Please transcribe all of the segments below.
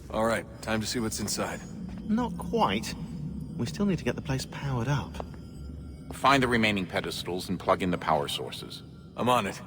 All right, time to see what's inside. Not quite. We still need to get the place powered up. Find the remaining pedestals and plug in the power sources. I'm on it.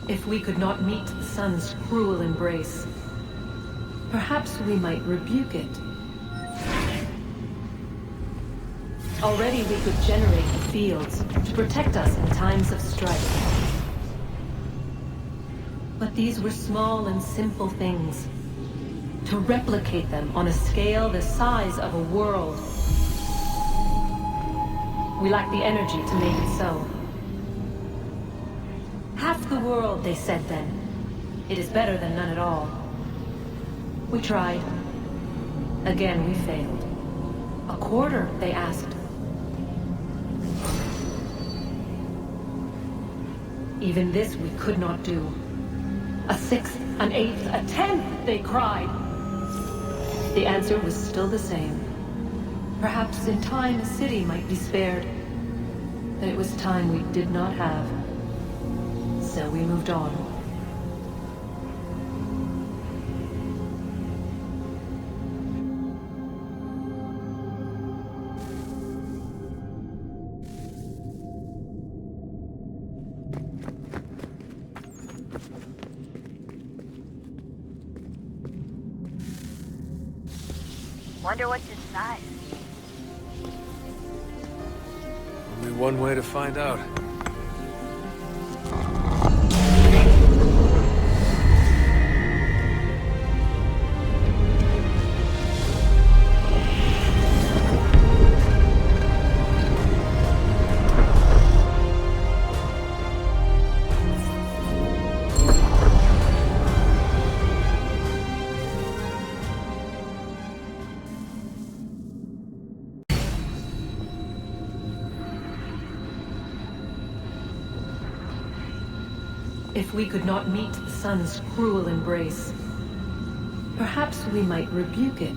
If we could not meet the sun's cruel embrace, perhaps we might rebuke it. Already we could generate the fields to protect us in times of strife. But these were small and simple things. To replicate them on a scale the size of a world, we lack the energy to make it so. Half the world, they said then. It is better than none at all. We tried. Again, we failed. A quarter, they asked. Even this we could not do. A sixth, an eighth, a tenth, they cried. The answer was still the same. Perhaps in time a city might be spared. But it was time we did not have. So we moved on. Wonder what's inside. Only one way to find out. If we could not meet the sun's cruel embrace, perhaps we might rebuke it.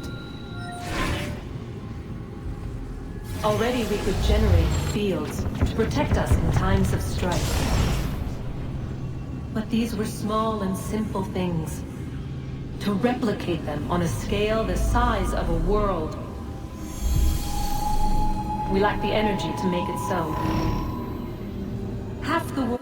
Already we could generate fields to protect us in times of strife. But these were small and simple things. To replicate them on a scale the size of a world, we lack the energy to make it so. Half the world.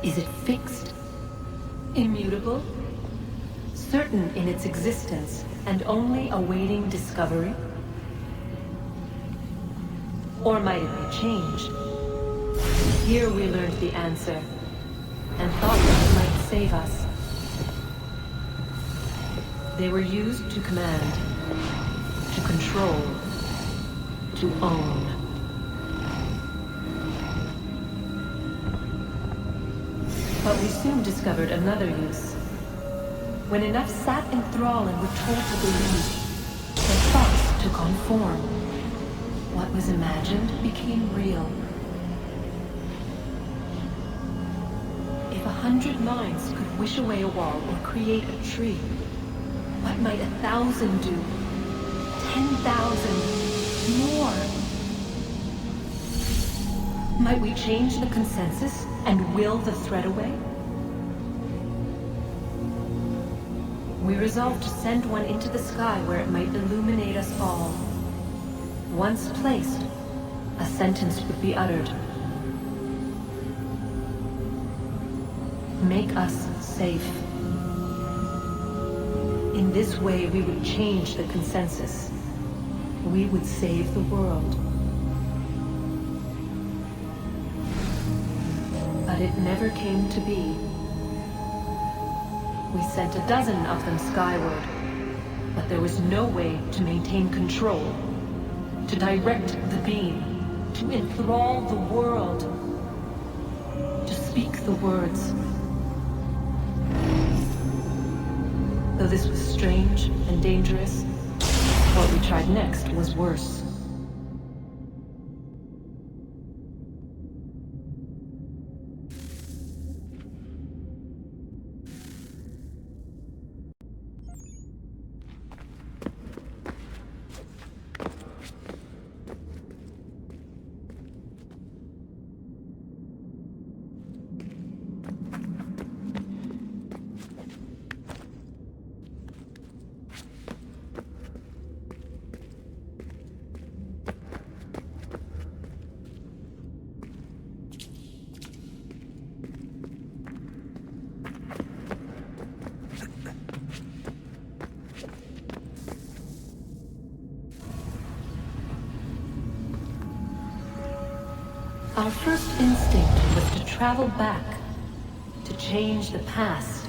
Is it fixed? Immutable? Certain in its existence and only awaiting discovery? Or might it be changed? Here we learned the answer, and thought that it might save us. They were used to command, to control, to own. But we soon discovered another use. When enough sat in thrall and were told to believe, their thoughts took on form. What was imagined became real. If 100 minds could wish away a wall or create a tree, what might 1,000 do? 10,000? More? Might we change the consensus and will the thread away? We resolved to send one into the sky where it might illuminate us all. Once placed, a sentence would be uttered. Make us safe. In this way, we would change the consensus. We would save the world. But it never came to be. We sent a dozen of them skyward, but there was no way to maintain control, to direct the beam, to enthrall the world, to speak the words. Though this was strange and dangerous, what we tried next was worse. Our first instinct was to travel back, to change the past.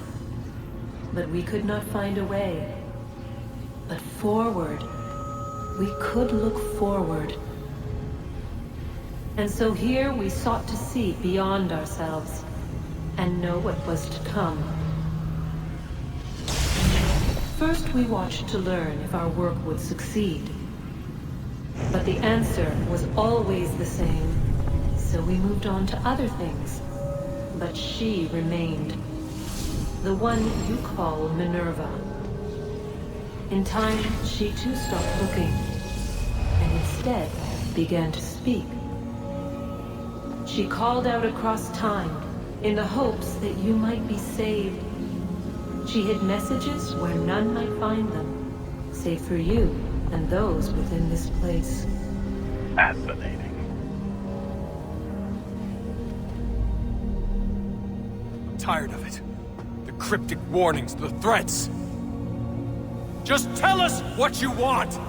But we could not find a way. But forward, we could look forward. And so here we sought to see beyond ourselves and know what was to come. First we watched to learn if our work would succeed. But the answer was always the same. So we moved on to other things, but she remained. The one you call Minerva. In time, she too stopped looking, and instead began to speak. She called out across time, in the hopes that you might be saved. She hid messages where none might find them, save for you and those within this place. Fascinating. Tired of it. The cryptic warnings, the threats. Just tell us what you want!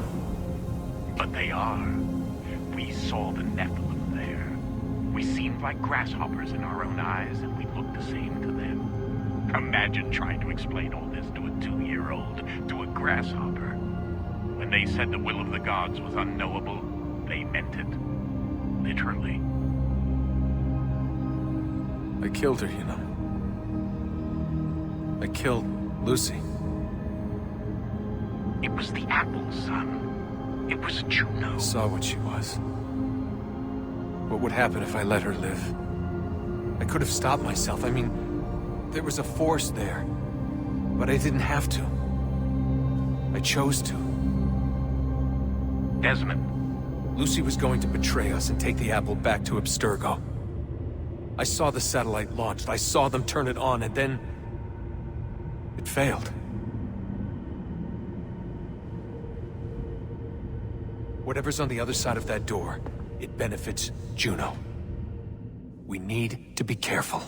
But they are. We saw the Nephilim there. We seemed like grasshoppers in our own eyes, and we looked the same to them. Imagine trying to explain all this to a 2-year-old, to a grasshopper. When they said the will of the gods was unknowable, they meant it. Literally. I killed her, you know. I killed Lucy. It was the apple, son. It was Juno. I saw what she was. What would happen if I let her live? I could have stopped myself. I mean, there was a force there. But I didn't have to. I chose to. Desmond. Lucy was going to betray us and take the apple back to Abstergo. I saw the satellite launched. I saw them turn it on, and then it failed. Whatever's on the other side of that door, it benefits Juno. We need to be careful.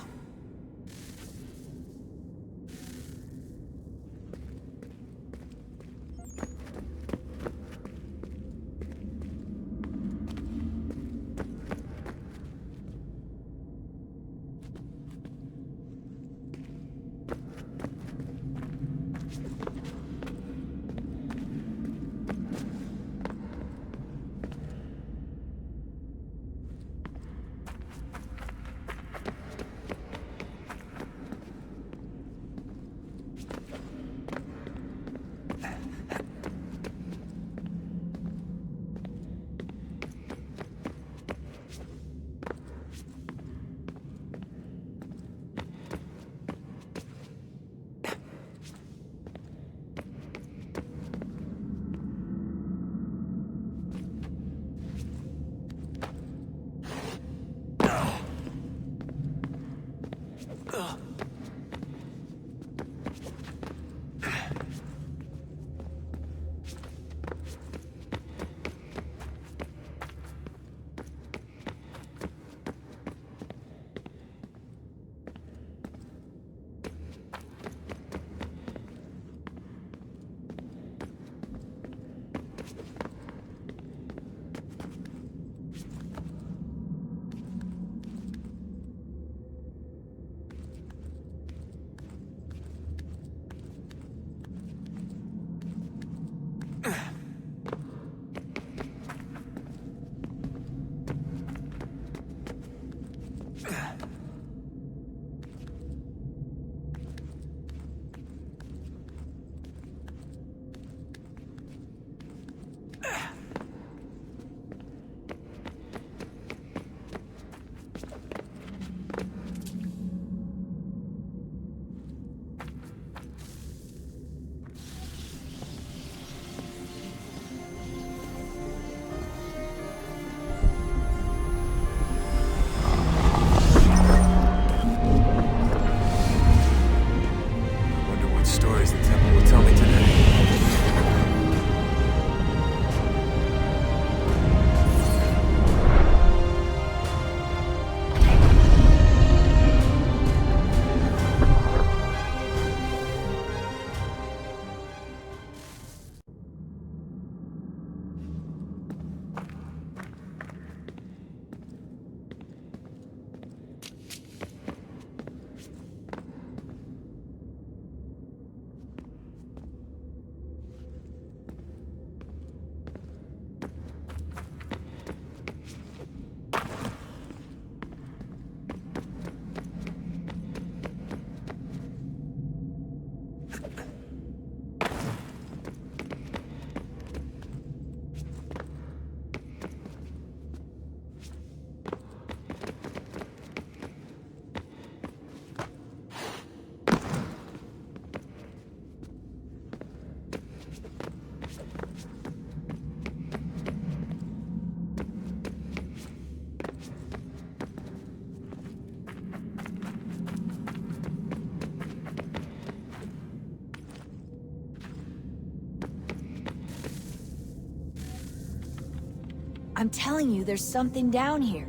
I'm telling you, there's something down here.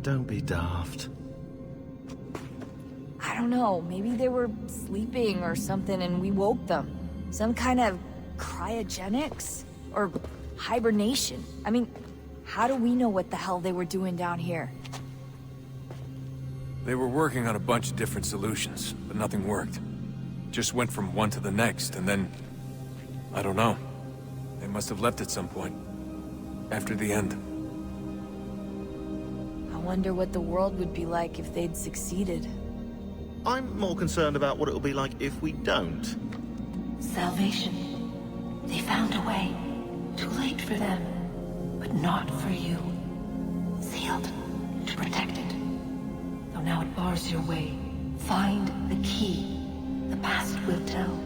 Don't be daft. I don't know, maybe they were sleeping or something and we woke them. Some kind of cryogenics? Or hibernation. I mean, how do we know what the hell they were doing down here? They were working on a bunch of different solutions, but nothing worked. Just went from one to the next, and then... I don't know. They must have left at some point. After the end. I wonder what the world would be like if they'd succeeded. I'm more concerned about what it'll be like if we don't. Salvation. They found a way. Too late for them, but not for you. Sealed to protect it. Though now it bars your way. Find the key. The past will tell.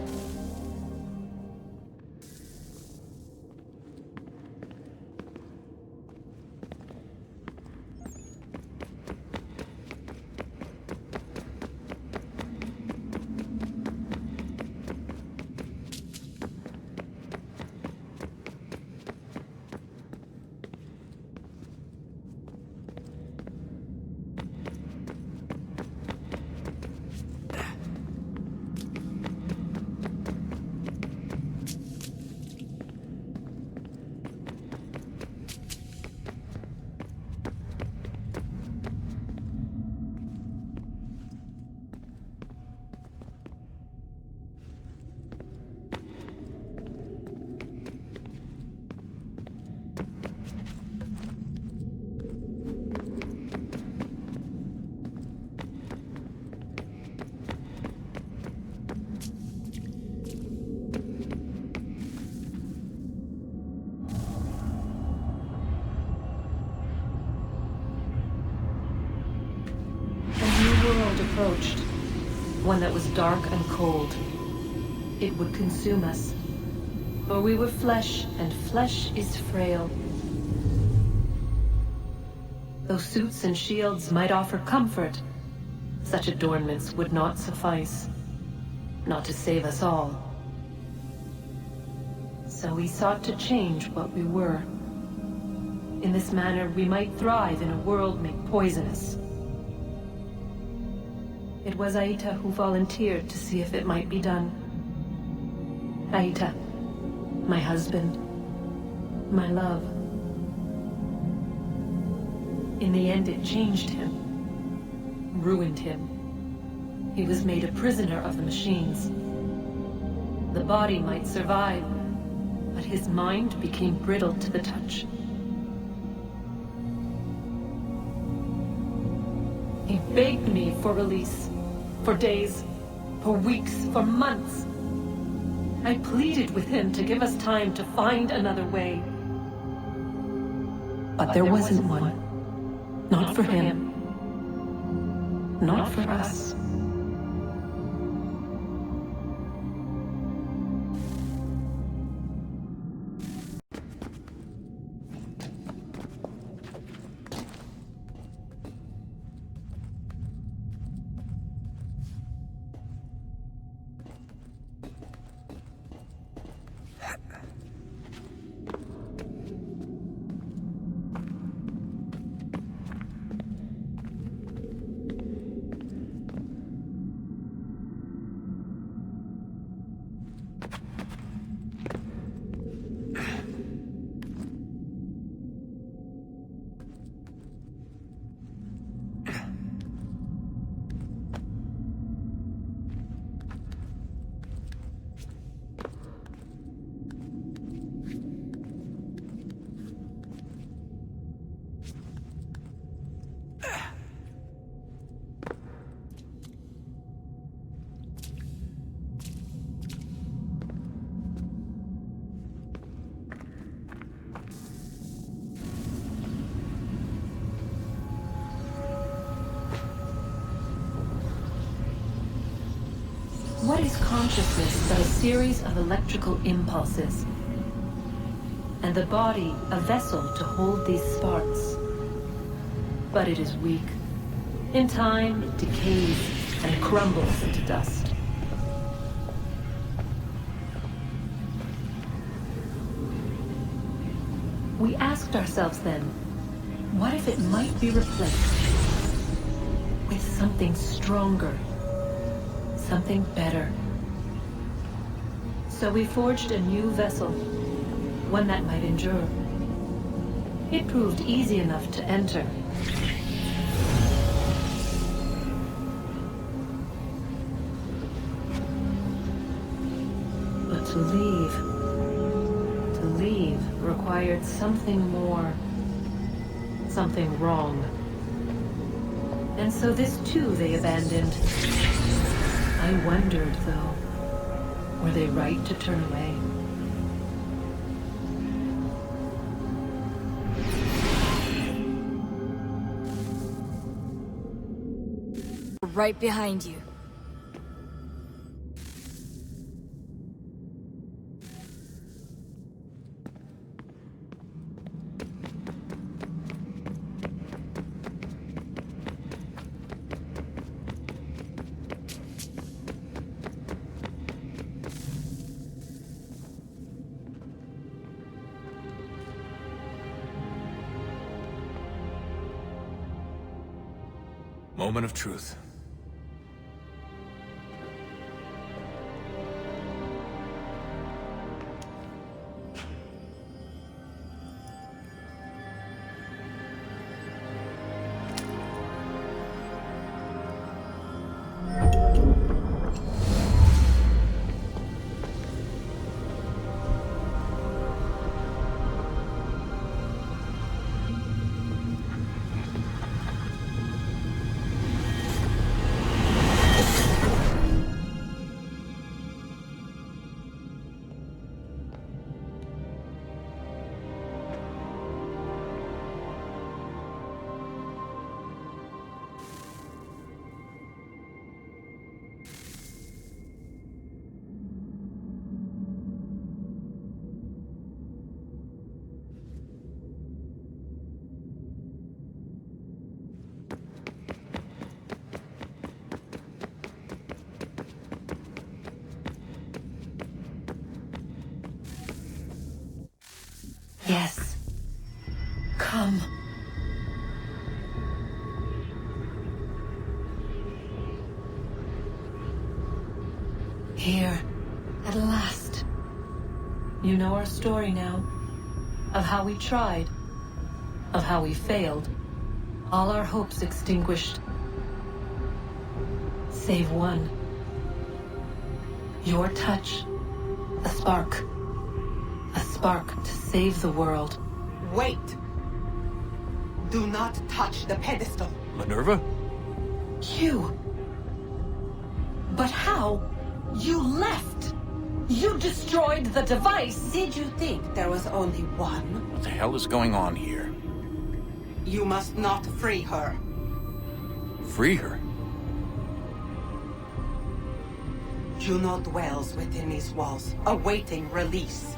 Approached. One that was dark and cold. It would consume us. For we were flesh, and flesh is frail. Though suits and shields might offer comfort, Such adornments would not suffice, not to save us all. So we sought to change what we were. In this manner, we might thrive in a world made poisonous. It was Aita who volunteered to see if it might be done. Aita, my husband, my love. In the end, it changed him, ruined him. He was made a prisoner of the machines. The body might survive, but his mind became brittle to the touch. He begged me for release, for days, for weeks, for months. I pleaded with him to give us time to find another way. But there wasn't one. Not for him. Not for us. What is consciousness but a series of electrical impulses? And the body a vessel to hold these sparks. But it is weak. In time, it decays and crumbles into dust. We asked ourselves then, what if it might be replaced with something stronger? Something better. So we forged a new vessel, one that might endure. It proved easy enough to enter. But to leave required something more, something wrong. And so this too they abandoned. I wondered, though, were they right to turn away? Right behind you. Moment of truth. Yes. Come. Here, at last. You know our story now. Of how we tried. Of how we failed. All our hopes extinguished. Save one. Your touch. A spark. A spark to save the world. Wait! Do not touch the pedestal. Minerva? You. But how? You left. You destroyed the device. Did you think there was only one? What the hell is going on here? You must not free her. Free her? Juno dwells within these walls, awaiting release.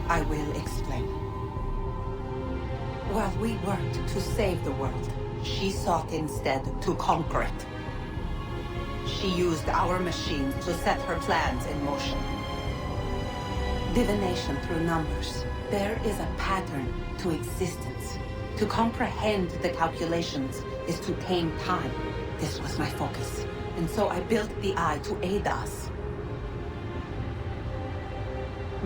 I will explain. While we worked to save the world, she sought instead to conquer it. She used our machines to set her plans in motion. Divination through numbers. There is a pattern to existence. To comprehend the calculations is to tame time. This was my focus. And so I built the eye to aid us.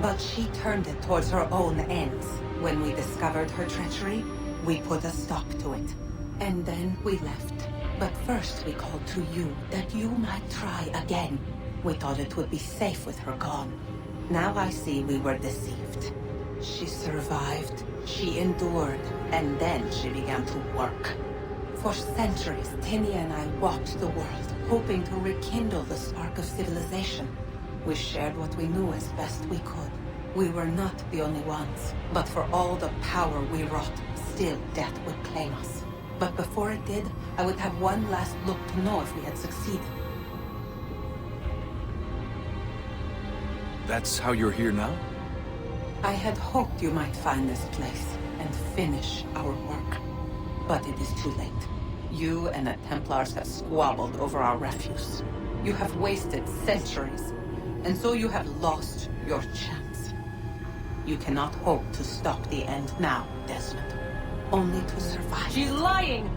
But she turned it towards her own ends. When we discovered her treachery, we put a stop to it. And then we left. But first we called to you that you might try again. We thought it would be safe with her gone. Now I see we were deceived. She survived, she endured, and then she began to work. For centuries, Tinia and I walked the world, hoping to rekindle the spark of civilization. We shared what we knew as best we could. We were not the only ones, but for all the power we wrought, still death would claim us. But before it did, I would have one last look to know if we had succeeded. That's how you're here now? I had hoped you might find this place and finish our work. But it is too late. You and the Templars have squabbled over our refuse. You have wasted centuries, and so you have lost your chance. You cannot hope to stop the end now, Desmond. Only to survive. She's lying!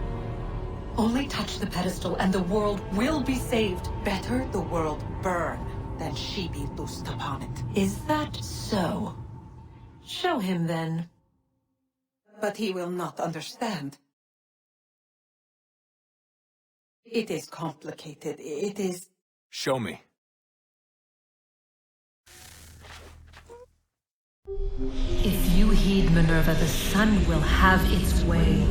Only touch the pedestal and the world will be saved. Better the world burn than she be loosed upon it. Is that so? Show him then. But he will not understand. It is complicated. It is... Show me. If you heed Minerva, the sun will have its way.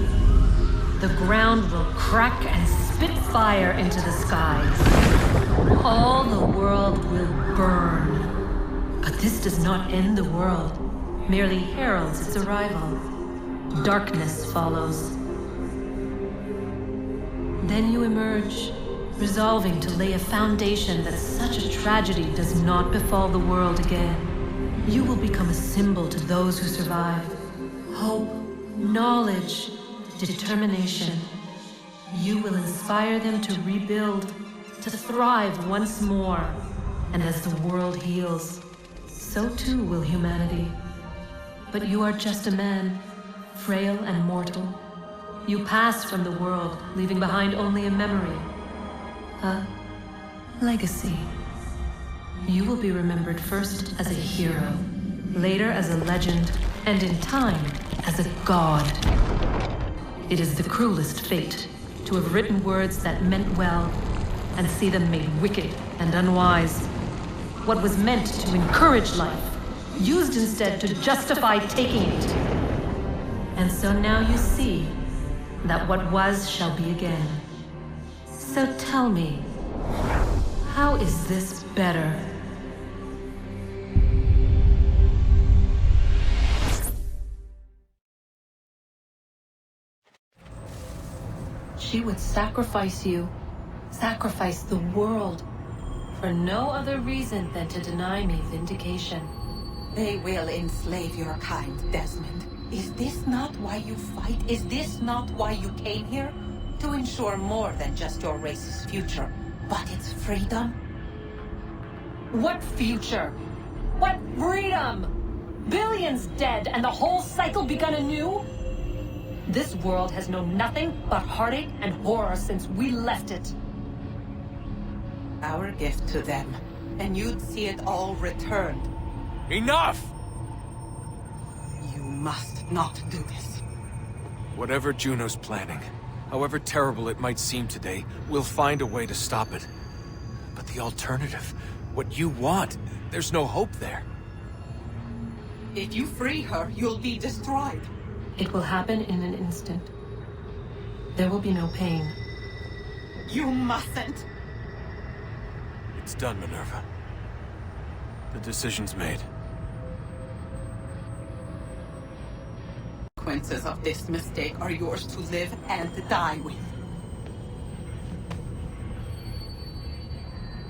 The ground will crack and spit fire into the skies. All the world will burn. But this does not end the world, merely heralds its arrival. Darkness follows. Then you emerge, resolving to lay a foundation that such a tragedy does not befall the world again. You will become a symbol to those who survive. Hope, knowledge, determination. You will inspire them to rebuild, to thrive once more. And as the world heals, so too will humanity. But you are just a man, frail and mortal. You pass from the world, leaving behind only a memory. A legacy. You will be remembered first as a hero, later as a legend, and in time, as a god. It is the cruelest fate to have written words that meant well, and see them made wicked and unwise. What was meant to encourage life, used instead to justify taking it. And so now you see that what was shall be again. So tell me, how is this better? She would sacrifice you, sacrifice the world, for no other reason than to deny me vindication. They will enslave your kind, Desmond. Is this not why you fight? Is this not why you came here? To ensure more than just your race's future, but its freedom? What future? What freedom? Billions dead and the whole cycle begun anew? This world has known nothing but heartache and horror since we left it. Our gift to them, and you'd see it all returned. Enough! You must not do this. Whatever Juno's planning, however terrible it might seem today, we'll find a way to stop it. But the alternative, what you want, there's no hope there. If you free her, you'll be destroyed. It will happen in an instant. There will be no pain. You mustn't. It's done, Minerva. The decision's made. Consequences of this mistake are yours to live and die with.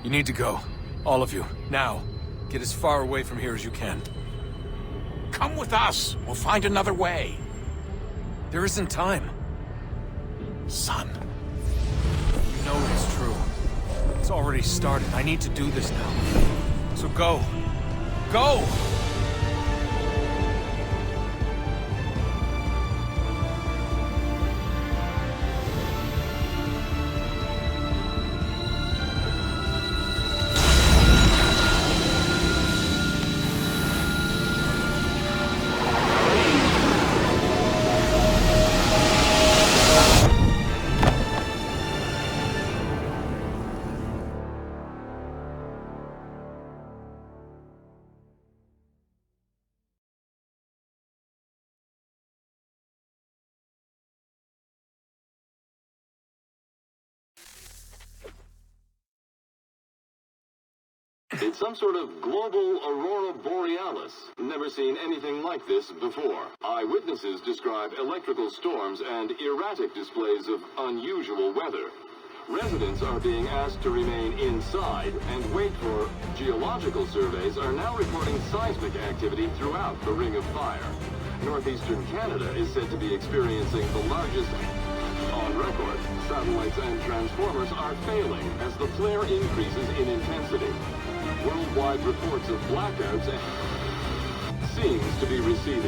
You need to go. All of you. Now. Get as far away from here as you can. Come with us. We'll find another way. There isn't time. Son. You know it's true. It's already started. I need to do this now. So go. Go! It's some sort of global aurora borealis. Never seen anything like this before. Eyewitnesses describe electrical storms and erratic displays of unusual weather. Residents are being asked to remain inside and wait for geological surveys are now reporting seismic activity throughout the Ring of Fire. Northeastern Canada is said to be experiencing the largest on record. Satellites and transformers are failing as the flare increases in intensity. Worldwide reports of blackouts seems to be receding.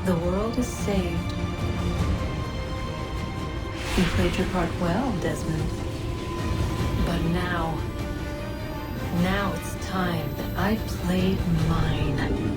The world is saved. You played your part well, Desmond. But now it's time that I played mine.